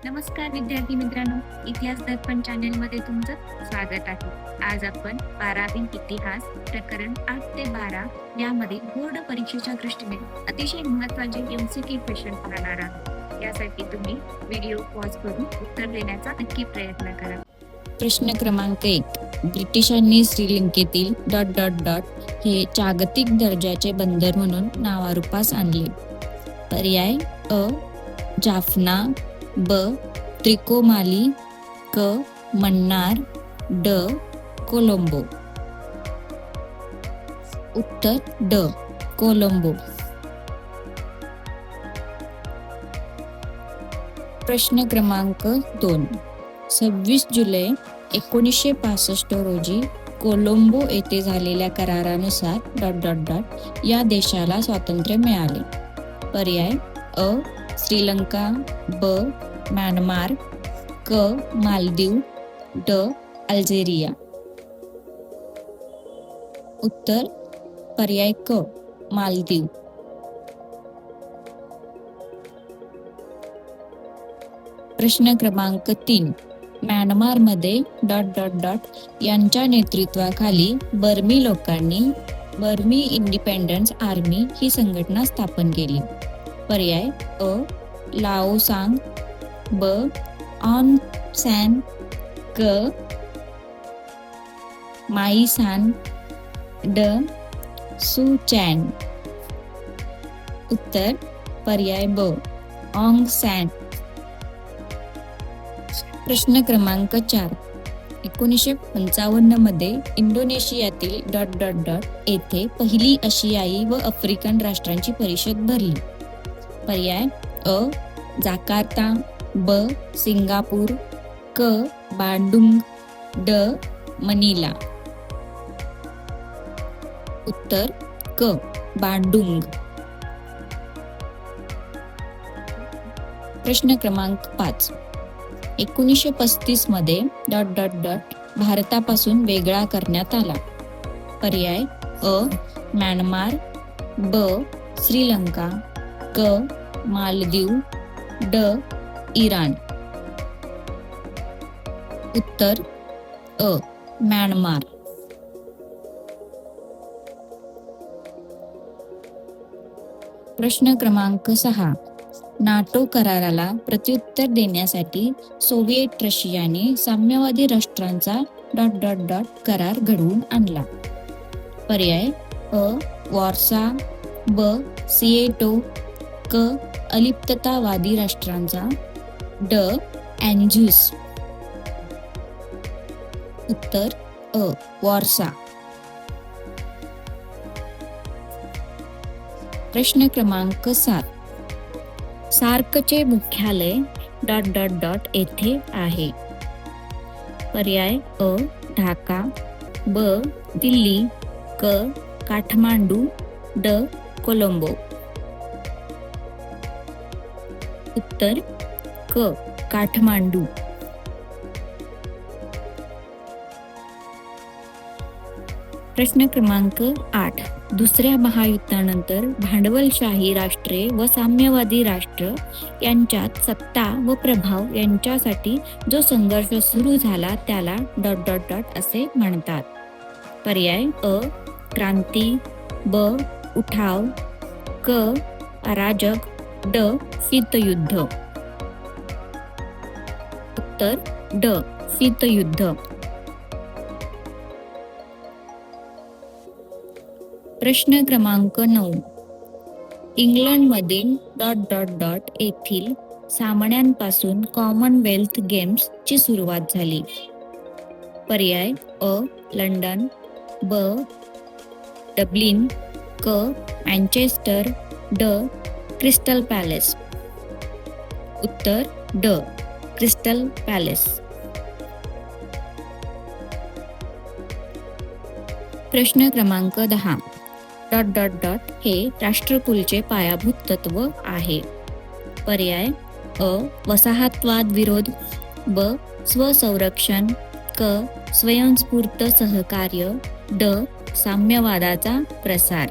नमस्कार विद्यार्थी मित्रांनो, इतिहास दर्पण चॅनेलमध्ये तुमचं स्वागत आहे. आज आपण 12वी इतिहास प्रकरण 8 ते 12 यामध्ये बोर्ड परीक्षेच्या दृष्टीने अतिशय महत्त्वाचे MCQ क्वेश्चन पाहणार आहोत. यासाठी तुम्ही व्हिडिओ पॉज करून उत्तर देण्याचा नक्की प्रयत्न करा. प्रश्न क्रमांक 1. ब्रिटिशांनी श्रीलंकेतील ... हे जागतिक दर्जाचे बंदर म्हणून नावारूपास आणले. पर्याय अ. जाफना, ब. त्रिकोमाली, क. मन्नार, ड. कोलंबो. उत्तर ड. कोलंबो. प्रश्न क्रमांक 2. 26 जुलै 1965 रोजी कोलंबो येथे झालेल्या करारानुसार ... या देशाला स्वातंत्र्य मिळाले. पर्याय अ. श्रीलंका, ब. म्यानमार, क. मालदीव, ड. अल्जेरिया. उत्तर पर्याय क. मालदीव. प्रश्न क्रमांक 3. म्यानमारमध्ये ... यांच्या नेतृत्वाखाली बर्मी लोकांनी बर्मी इंडिपेंडन्स आर्मी ही संघटना स्थापन केली. पर्याय अ. लाओ सांग, ब. ऑन सॅन, क. माई सान, ड. सू चॅन. उत्तर पर्याय ब. Aung San. प्रश्न क्रमांक 4. 1955 मध्ये इंडोनेशियातील ... येथे पहिली आशियाई व आफ्रिकन राष्ट्रांची परिषद भरली. पर्याय अ. जाकार्ता, ब. सिंगापूर, क. बांडुंग, ड. मनिला. उत्तर क. बांडुंग. प्रश्न क्रमांक 5. 1935 मध्ये ... भारतापासून वेगळा करण्यात आला. पर्याय अ. म्यानमार, ब. श्रीलंका, क. मालदीव, ड. इराण. उत्तर अ. म्यानमार. प्रश्न क्रमांक 6. नाटो कराराला प्रत्युत्तर देण्यासाठी सोव्हिएट रशियाने साम्यवादी राष्ट्रांचा ... करार घडवून आणला. पर्याय अ. वॉर्सा, ब. सिएटो, क. अलिप्ततावादी राष्ट्रांचा, ड. अँझ्यूस. उत्तर अ. वॉर्सा. प्रश्न क्रमांक 7. सार्कचे मुख्यालय ... येथे आहे. पर्याय अ. ढाका, ब. दिल्ली, क. काठमांडू, ड. कोलंबो. उत्तर क. काठमांडू. प्रश्न क्रमांक 8. दुसऱ्या महायुद्धानंतर भांडवलशाही राष्ट्रे व साम्यवादी राष्ट्र यांच्यात सत्ता व प्रभाव यांच्यासाठी जो संघर्ष सुरू झाला त्याला ... असे म्हणतात. पर्याय अ. क्रांती, ब. उठाव, क. अराजक, ड. शीतयुद्ध. उत्तर ड. शीतयुद्ध. प्रश्न क्रमांक 9. इंग्लंडमधील ... येथील सामन्यांपासून कॉमनवेल्थ गेम्स ची सुरुवात झाली. पर्याय अ. लंडन, ब. डब्लिन, क. मँचेस्टर, ड. Crystal palace. उत्तर ड. Crystal palace. प्रश्न क्रमांक 10. ... हे राष्ट्रकुलचे पायाभूत तत्व आहे. पर्याय अ. वसाहतवाद विरोध, ब. स्वसंरक्षण, क. स्वयंस्फूर्त सहकार्य, ड. साम्यवादाचा प्रसार.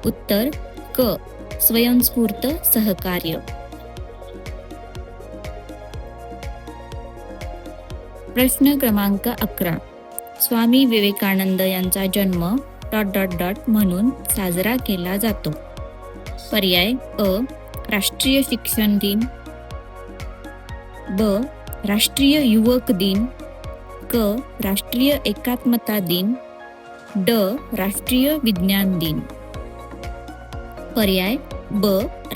उत्तर क. स्वयंस्फूर्त सहकार्य. प्रश्न क्रमांक 11. स्वामी विवेकानंद यांचा जन्म म्हणून साजरा केला जातो. पर्याय अ. राष्ट्रीय शिक्षण दिन, ब. राष्ट्रीय युवक दिन, क. राष्ट्रीय एकात्मता दिन, ड. राष्ट्रीय विज्ञान दिन. पर्याय ब.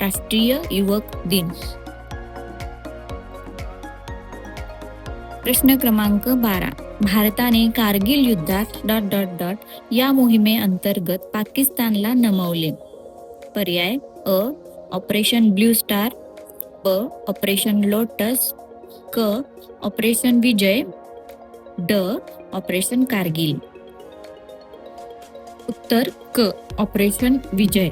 राष्ट्रीय युवक दिन. प्रश्न क्रमांक 12. भारताने कारगिल युद्धात या मोहिमेअंतर्गत पाकिस्तानला नमवले. पर्याय अ. ऑपरेशन ब्ल्यू स्टार, ब. ऑपरेशन लोटस, क. ऑपरेशन विजय, ड. ऑपरेशन कारगिल. उत्तर क. ऑपरेशन विजय.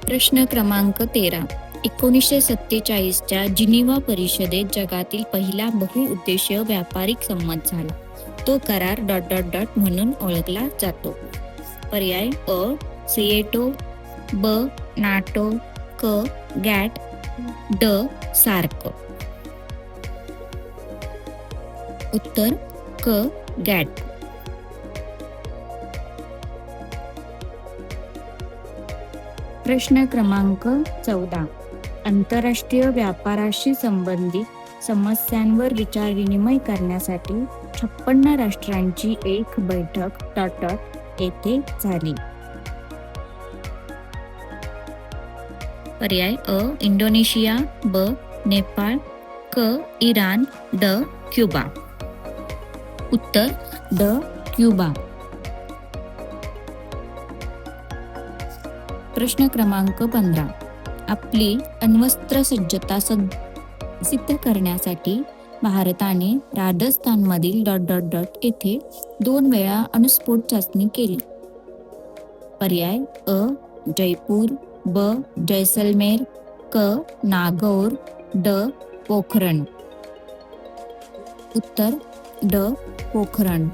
प्रश्न क्रमांक 13. 1947च्या जिनिव्हा परिषदेत जगातील पहिला बहुउद्देशीय व्यापारिक संमत झाला. तो करार म्हणून ओळखला जातो. पर्याय अ. सिएटो, ब. नाटो, क. गॅट, ड. सार्क. उत्तर क. गॅट. प्रश्न क्रमांक 14. आंतरराष्ट्रीय व्यापाराशी संबंधित समस्यांवर विचारविनिमय करण्यासाठी 56 राष्ट्रांची एक बैठक येथे झाली. पर्याय अ. इंडोनेशिया, ब. नेपाळ, क. इराण, ड. क्युबा. उत्तर ड. क्युबा. प्रश्न क्रमांक 15. आपली अण्वस्त्र सज्जता सिद्ध करण्यासाठी भारताने राजस्थानमधील येथे 2 वेळा अणुस्फोट चाचणी केली. पर्याय अ. जयपूर, ब. जैसलमेर, क. नागौर, ड. पोखरण. उत्तर ड. पोखरण.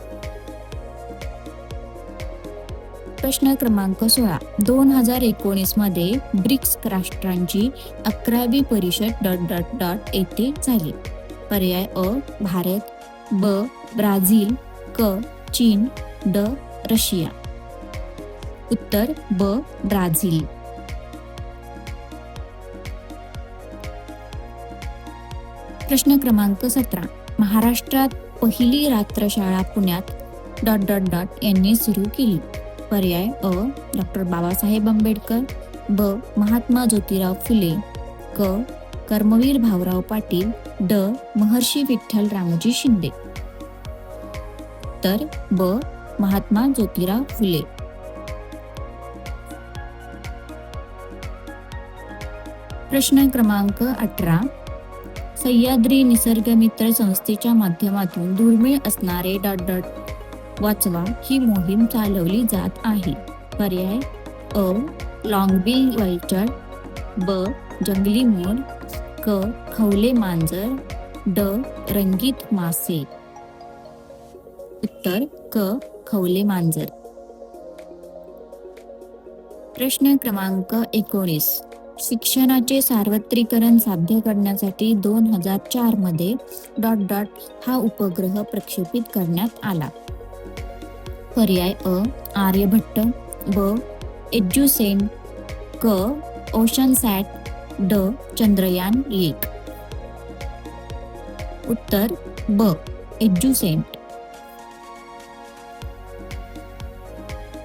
प्रश्न क्रमांक 16. 2019 मध्ये ब्रिक्स राष्ट्रांची 11वी परिषद येथे झाली. पर्याय अ. भारत, ब. ब्राझील, क. चीन, ड. रशिया. उत्तर ब. ब्राझील. प्रश्न क्रमांक 17. महाराष्ट्रात पहिली रात्रशाळा पुण्यात यांनी सुरू केली. पर्याय अ. डॉ. बाबासाहेब आंबेडकर, ब. महात्मा ज्योतिराव फुले, क. कर्मवीर भाऊराव पाटील, ड. महर्षी विठ्ठल रामजी शिंदे. तर ब. महात्मा ज्योतिराव फुले. प्रश्न क्रमांक 18. सह्याद्री निसर्गमित्र संस्थेच्या माध्यमातून दुर्मिळ असणारे वाचवा ही मोहीम चालवली जात आहे. पर्याय अ. लॉंगबिल व्हाईटल, ब. जंगली मोर, क. खवले मांजर, ड. रंगीत मासे. उत्तर क. खवले मांजर. प्रश्न क्रमांक 19. शिक्षणाचे सार्वत्रिकरण साध्य करण्यासाठी 2004 मध्ये हा उपग्रह प्रक्षेपित करण्यात आला. पर्याय अ. आर्यभट्ट, ब. एज्युसेंट, क. ओशनसॅट, ड. चंद्रयान 1. उत्तर ब. एज्युसेंट.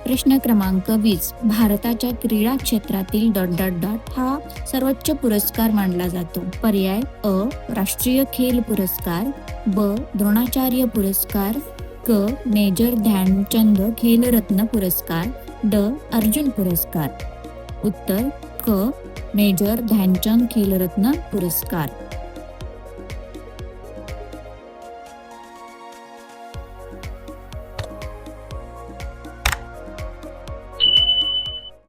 प्रश्न क्रमांक 20. भारताच्या क्रीडा क्षेत्रातील हा सर्वोच्च पुरस्कार मानला जातो. पर्याय अ. राष्ट्रीय खेल पुरस्कार, ब. द्रोणाचार्य पुरस्कार, क. मेजर ध्यानचंद खेलरत्न पुरस्कार, ड. अर्जुन पुरस्कार. उत्तर क. मेजर ध्यानचंद खेलरत्न पुरस्कार.